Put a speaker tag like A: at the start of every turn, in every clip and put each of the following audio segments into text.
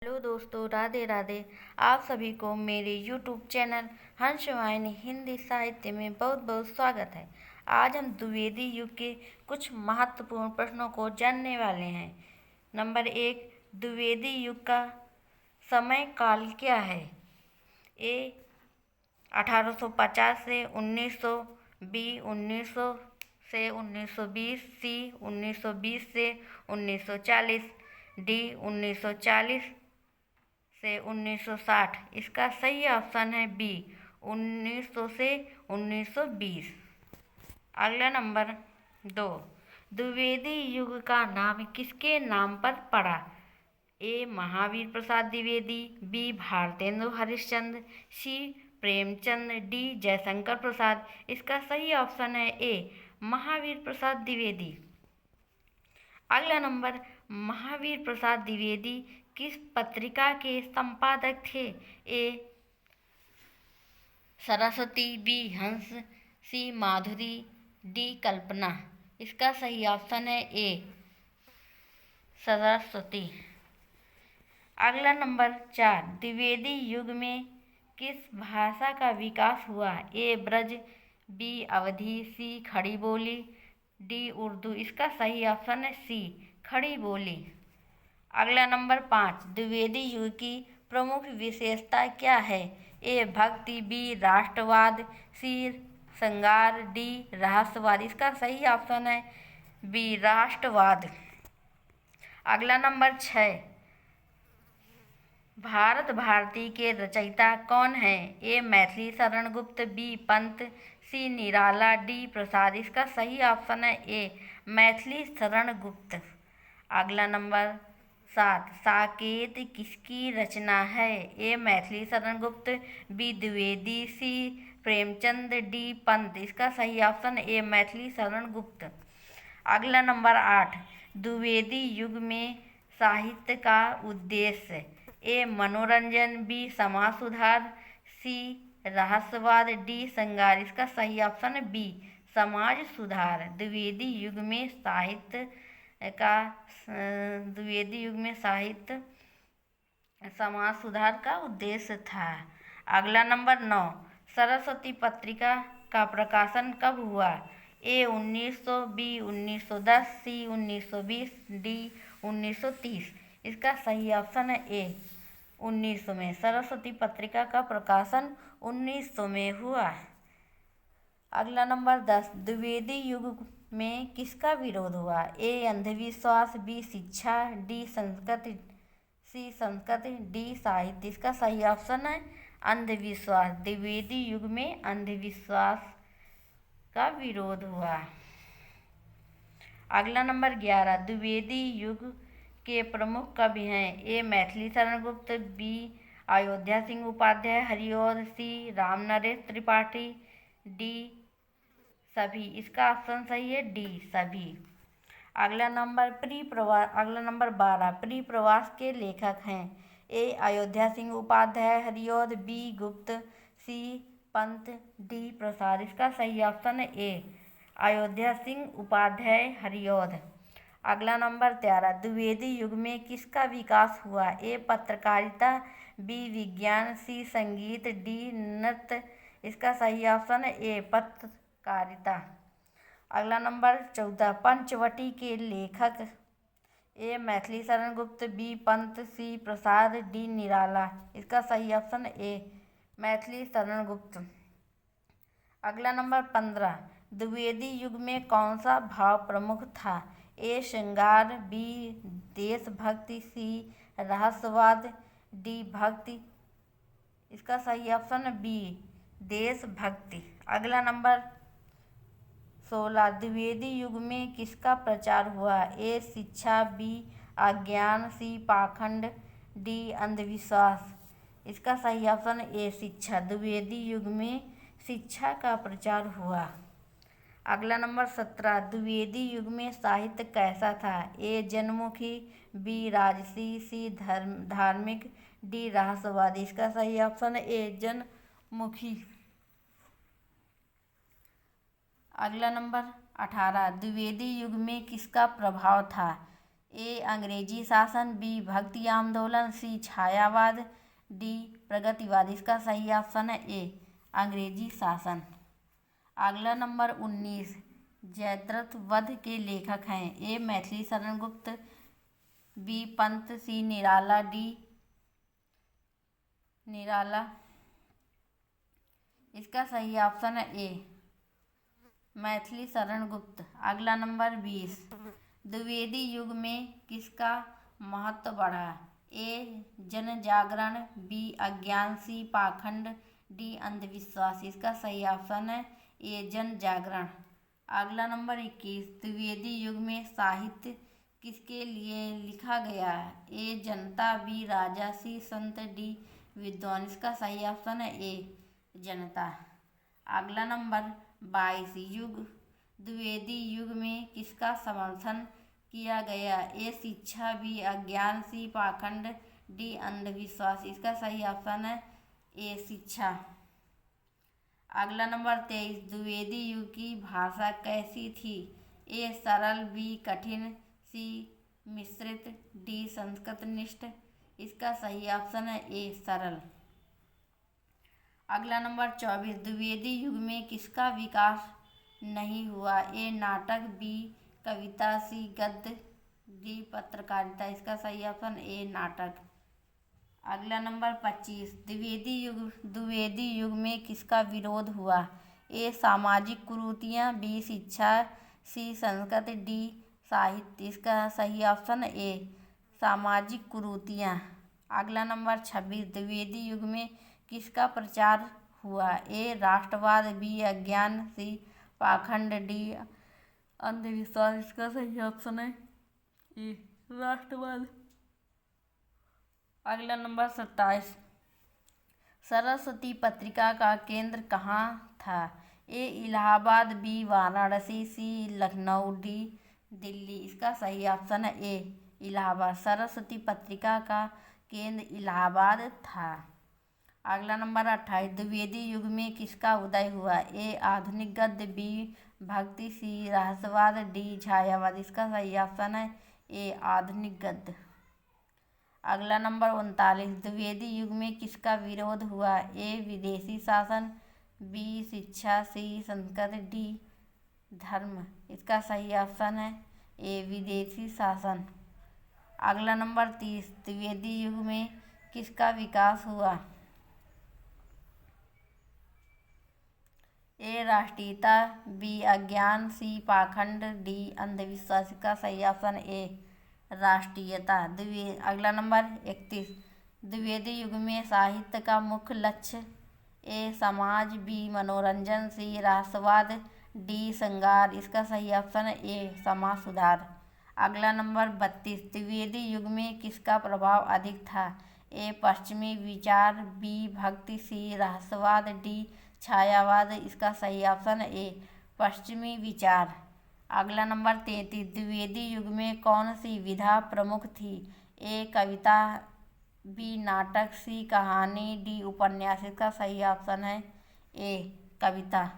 A: Hello दोस्तों, राधे राधे। आप सभी को मेरे यूट्यूब चैनल हंसवाहिनी हिंदी साहित्य में बहुत बहुत स्वागत है। आज हम द्विवेदी युग के कुछ महत्वपूर्ण प्रश्नों को जानने वाले हैं। नंबर 1, द्विवेदी युग का समय काल क्या है? ए 1850 से 1900, बी 1900 से 1920, सी 1920 से 1940, डी 1940 से 1960। इसका सही ऑप्शन है बी 1900 से 1920। अगला नंबर 2, द्विवेदी युग का नाम किसके नाम पर पड़ा? ए महावीर प्रसाद द्विवेदी, बी भारतेंदु हरिश्चंद्र, सी प्रेमचंद, डी जयशंकर प्रसाद। इसका सही ऑप्शन है ए महावीर प्रसाद द्विवेदी। अगला नंबर, महावीर प्रसाद द्विवेदी किस पत्रिका के संपादक थे? ए सरस्वती, बी हंस, सी माधुरी, डी कल्पना। इसका सही ऑप्शन है ए सरस्वती। अगला नंबर 4, द्विवेदी युग में किस भाषा का विकास हुआ? ए ब्रज, बी अवधी, सी खड़ी बोली, डी उर्दू। इसका सही ऑप्शन है सी खड़ी बोली। अगला नंबर 5, द्विवेदी युग की प्रमुख विशेषता क्या है? ए भक्ति, बी राष्ट्रवाद, सी श्रृंगार, डी रहस्यवाद। इसका सही ऑप्शन है बी राष्ट्रवाद। अगला नंबर 6, भारत भारती के रचयिता कौन है? ए मैथिली शरण गुप्त, बी पंत, सी निराला, डी प्रसाद। इसका सही ऑप्शन है ए मैथिली शरण गुप्त। अगला नंबर 7, साकेत किसकी रचना है? ए मैथिली शरण गुप्त, बी द्विवेदी, सी प्रेमचंद, डी पंत। इसका सही ऑप्शन ए मैथिली शरण गुप्त। अगला नंबर 8, द्विवेदी युग में साहित्य का उद्देश्य? ए मनोरंजन, बी समाज सुधार, सी रहस्यवाद, डी श्रृंगार। इसका सही ऑप्शन है बी समाज सुधार। द्विवेदी युग में साहित्य समाज सुधार का उद्देश्य था। अगला नंबर 9, सरस्वती पत्रिका का प्रकाशन कब हुआ? ए 1900, बी 1910, सी 1920, डी 1930। इसका सही ऑप्शन है ए 1900 में। सरस्वती पत्रिका का प्रकाशन 1900 में हुआ। अगला नंबर 10, द्विवेदी युग में किसका विरोध हुआ? ए अंधविश्वास, बी शिक्षा, डी संस्कृति, सी संस्कृति, डी साहित्य। इसका सही ऑप्शन है अंधविश्वास। द्विवेदी युग में अंधविश्वास का विरोध हुआ। अगला नंबर 11, द्विवेदी युग के प्रमुख कवि हैं? ए मैथिली शरण गुप्त, बी अयोध्या सिंह उपाध्याय हरिऔध, सी रामनरेश त्रिपाठी, डी सभी। इसका ऑप्शन सही है डी सभी। अगला नंबर 12, प्री प्रवास के लेखक हैं? ए अयोध्या सिंह उपाध्याय हरिऔध, बी गुप्त, सी पंत, डी प्रसाद। इसका सही ऑप्शन है ए अयोध्या सिंह उपाध्याय हरिऔध। अगला नंबर 13, द्विवेदी युग में किसका विकास हुआ? ए पत्रकारिता, बी विज्ञान, सी संगीत, डी नृत्य। इसका सही ऑप्शन है ए पत्रकारिता। अगला नंबर 14, पंचवटी के लेखक? ए मैथिली शरण गुप्त, बी पंत, सी प्रसाद, डी निराला। इसका सही ऑप्शन ए मैथिली शरण गुप्त। अगला नंबर 15, द्विवेदी युग में कौन सा भाव प्रमुख था? ए श्रृंगार, बी देशभक्ति, सी रहस्यवाद, डी भक्ति। इसका सही ऑप्शन है बी देशभक्ति। अगला नंबर 16, द्विवेदी युग में किसका प्रचार हुआ? ए शिक्षा, बी अज्ञान, सी पाखंड, डी अंधविश्वास। इसका सही ऑप्शन ए शिक्षा। द्विवेदी युग में शिक्षा का प्रचार हुआ। अगला नंबर 17, द्विवेदी युग में साहित्य कैसा था? ए जनमुखी, बी राजसी, सी धार्मिक, डी रहस्यवादी। इसका सही ऑप्शन है ए जनमुखी। अगला नंबर 18, द्विवेदी युग में किसका प्रभाव था? ए अंग्रेजी शासन, बी भक्ति आंदोलन, सी छायावाद, डी प्रगतिवाद। इसका सही ऑप्शन है ए अंग्रेजी शासन। अगला नंबर 19, जयद्रथ वध के लेखक हैं। ए मैथिली शरण गुप्त, बी पंत, सी निराला, डी निराला। इसका सही ऑप्शन है ए मैथिली शरण गुप्त। अगला नंबर 20, द्विवेदी युग में किसका महत्व बढ़ा। ए जन जागरण, बी अज्ञान, सी पाखंड, डी अंधविश्वास। इसका सही ऑप्शन है ए जन जागरण। अगला नंबर 21, द्विवेदी युग में साहित्य किसके लिए लिखा गया। ए जनता, बी राजा, सी संत, डी विद्वान। इसका सही ऑप्शन है ए जनता। अगला नंबर 22, द्विवेदी युग में किसका समर्थन किया गया। ए शिक्षा, बी अज्ञान, सी पाखंड, डी अंधविश्वास। इसका सही ऑप्शन है ए शिक्षा। अगला नंबर 23, द्विवेदी युग की भाषा कैसी थी। ए सरल, बी कठिन, सी मिश्रित, डी संस्कृतनिष्ठ। इसका सही ऑप्शन है ए सरल। अगला नंबर 24, द्विवेदी युग में किसका विकास नहीं हुआ। ए नाटक, बी कविता, सी गद्य, डी पत्रकारिता। इसका सही ऑप्शन ए नाटक। अगला नंबर 25, द्विवेदी युग में किसका विरोध हुआ। ए सामाजिक कुरीतियाँ, बी शिक्षा, सी संस्कृत, डी साहित्य। इसका सही ऑप्शन ए सामाजिक कुरीतियाँ। अगला नंबर 26, द्विवेदी युग में किसका प्रचार हुआ। ए राष्ट्रवाद, बी अज्ञान, सी पाखंड, डी अंधविश्वास। इसका सही ऑप्शन है ए राष्ट्रवाद। अगला नंबर 27, सरस्वती पत्रिका का केंद्र कहाँ था। ए इलाहाबाद, बी वाराणसी, सी लखनऊ, डी दिल्ली। इसका सही ऑप्शन है ए इलाहाबाद। सरस्वती पत्रिका का केंद्र इलाहाबाद था। अगला नंबर 28, द्विवेदी युग में किसका उदय हुआ। ए आधुनिक गद्य, बी भक्ति, सी रहस्यवाद, डी छायावाद। इसका सही ऑप्शन है ए आधुनिक गद्य। अगला नंबर 39, द्विवेदी युग में किसका विरोध हुआ। ए विदेशी शासन, बी शिक्षा, सी संस्कृत, डी धर्म। इसका सही ऑप्शन है ए विदेशी शासन। अगला नंबर 30, द्विवेदी युग में किसका विकास हुआ। ए राष्ट्रीयता, बी अज्ञान, सी पाखंड, डी अंधविश्वास। का सही ऑप्शन ए राष्ट्रीयता। अगला नंबर 31, द्विवेदी युग में साहित्य का मुख्य लक्ष्य। ए समाज, बी मनोरंजन, सी रहस्यवाद, डी श्रृंगार। इसका सही ऑप्शन है ए समाज सुधार। अगला नंबर 32, द्विवेदी युग में किसका प्रभाव अधिक था। ए पश्चिमी विचार, बी भक्ति, सी रहस्यवाद, डी छायावाद। इसका सही ऑप्शन है ए पश्चिमी विचार। अगला नंबर 33, द्विवेदी युग में कौन सी विधा प्रमुख थी। ए कविता, बी नाटक, सी कहानी, डी उपन्यास। इसका सही ऑप्शन है ए कविता।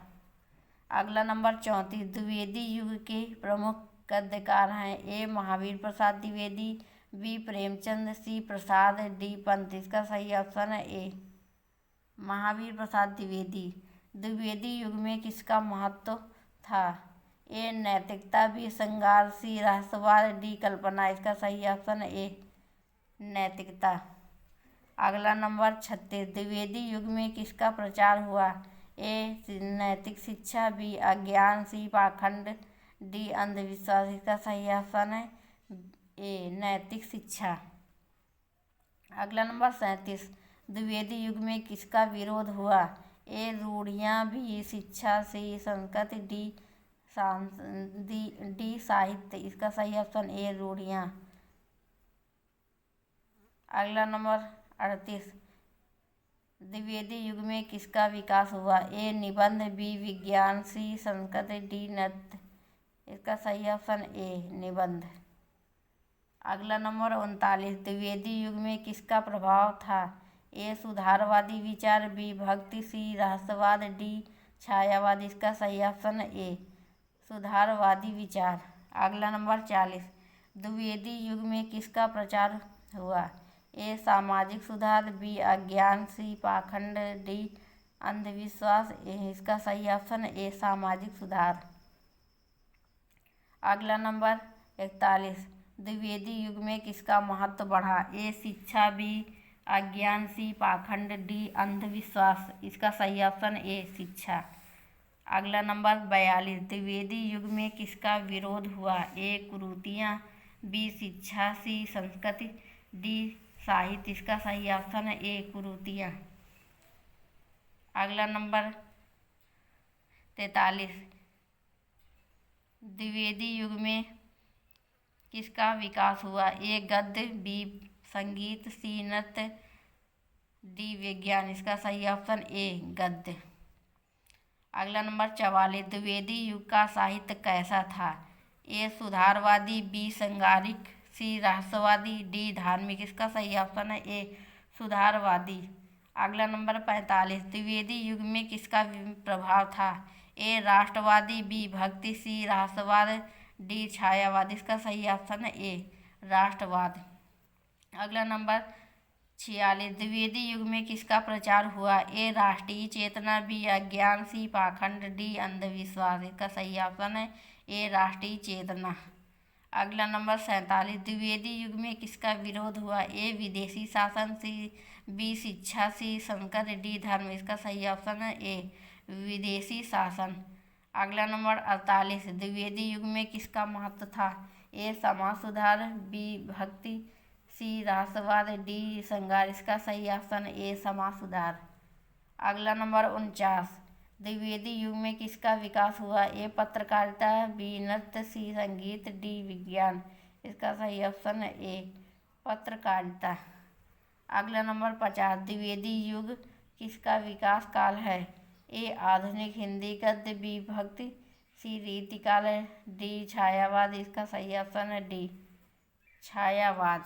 A: अगला नंबर 34, द्विवेदी युग के प्रमुख गद्यकार हैं। ए महावीर प्रसाद द्विवेदी, बी प्रेमचंद, सी प्रसाद, डी पंत। इसका सही ऑप्शन है ए महावीर प्रसाद द्विवेदी। द्विवेदी युग में किसका महत्व था। ए नैतिकता, बी श्रृंगार, सी रहस्यवाद, डी कल्पना। इसका सही ऑप्शन है ए नैतिकता। अगला नंबर 36, द्विवेदी युग में किसका प्रचार हुआ। ए नैतिक शिक्षा, बी अज्ञान, सी पाखंड, डी अंधविश्वास। इसका सही ऑप्शन है ए नैतिक शिक्षा। अगला नंबर 37, द्विवेदी युग में किसका विरोध हुआ। ए रूढ़ियाँ, बी शिक्षा, सी संस्कृत, डी साहित्य। इसका सही ऑप्शन ए रूढ़ियाँ। अगला नंबर 38, द्विवेदी युग में किसका विकास हुआ। ए निबंध, बी विज्ञान, सी संस्कृत, डी नृत्य। इसका सही ऑप्शन ए निबंध। अगला नंबर 39, द्विवेदी युग में किसका प्रभाव था। ए सुधारवादी विचार, बी भक्ति, सी रहस्यवाद, डी छायावाद। इसका सही ऑप्शन ए सुधारवादी विचार। अगला नंबर 40, द्विवेदी युग में किसका प्रचार हुआ? ए सामाजिक सुधार, बी अज्ञान, सी पाखंड, डी अंधविश्वास। इसका सही ऑप्शन ए सामाजिक सुधार। अगला नंबर 41, द्विवेदी युग में किसका महत्व बढ़ा? ए शिक्षा, बी अज्ञान, सी पाखंड, डी अंधविश्वास। इसका सही ऑप्शन ए शिक्षा। अगला नंबर 42, द्विवेदी युग में किसका विरोध हुआ? ए कुरीतियाँ, बी शिक्षा, सी संस्कृति, डी साहित्य। इसका सही ऑप्शन है ए कुरीतियाँ। अगला नंबर 43, द्विवेदी युग में किसका विकास हुआ? ए गद्य, बी संगीत, सी नृत्य, डी विज्ञान। इसका सही ऑप्शन ए गद्य। अगला नंबर 44, द्विवेदी युग का साहित्य कैसा था? ए सुधारवादी, बी श्रृंगारिक, सी रहस्यवादी, डी धार्मिक। इसका सही ऑप्शन है ए सुधारवादी। अगला नंबर 45, द्विवेदी युग में किसका प्रभाव था? ए राष्ट्रवादी, बी भक्ति, सी रहस्यवाद, डी छायावाद। इसका सही ऑप्शन है ए राष्ट्रवाद। अगला नंबर 46, द्विवेदी युग में किसका प्रचार हुआ? ए राष्ट्रीय चेतना, बी अज्ञान, सी पाखंड, डी अंधविश्वास। इसका सही ऑप्शन है ए राष्ट्रीय चेतना। अगला नंबर 47, द्विवेदी युग में किसका विरोध हुआ? ए विदेशी शासन, सी बी शिक्षा, सी संकर, डी धर्म। इसका सही ऑप्शन है ए विदेशी शासन। अगला नंबर 48, द्विवेदी युग में किसका महत्व था? ए समाज सुधार, बी भक्ति, सी रहस्यवाद, डी श्रृंगार। इसका सही ऑप्शन ए समाज सुधार। अगला नंबर 49, द्विवेदी युग में किसका विकास हुआ? ए पत्रकारिता, बी नृत्य, सी संगीत, डी विज्ञान। इसका सही ऑप्शन है ए पत्रकारिता। अगला नंबर 50, द्विवेदी युग किसका विकास काल है? ए आधुनिक हिंदी गद्य, बी भक्ति, सी रीतिकाल, डी छायावाद। इसका सही ऑप्शन है डी छायावाद।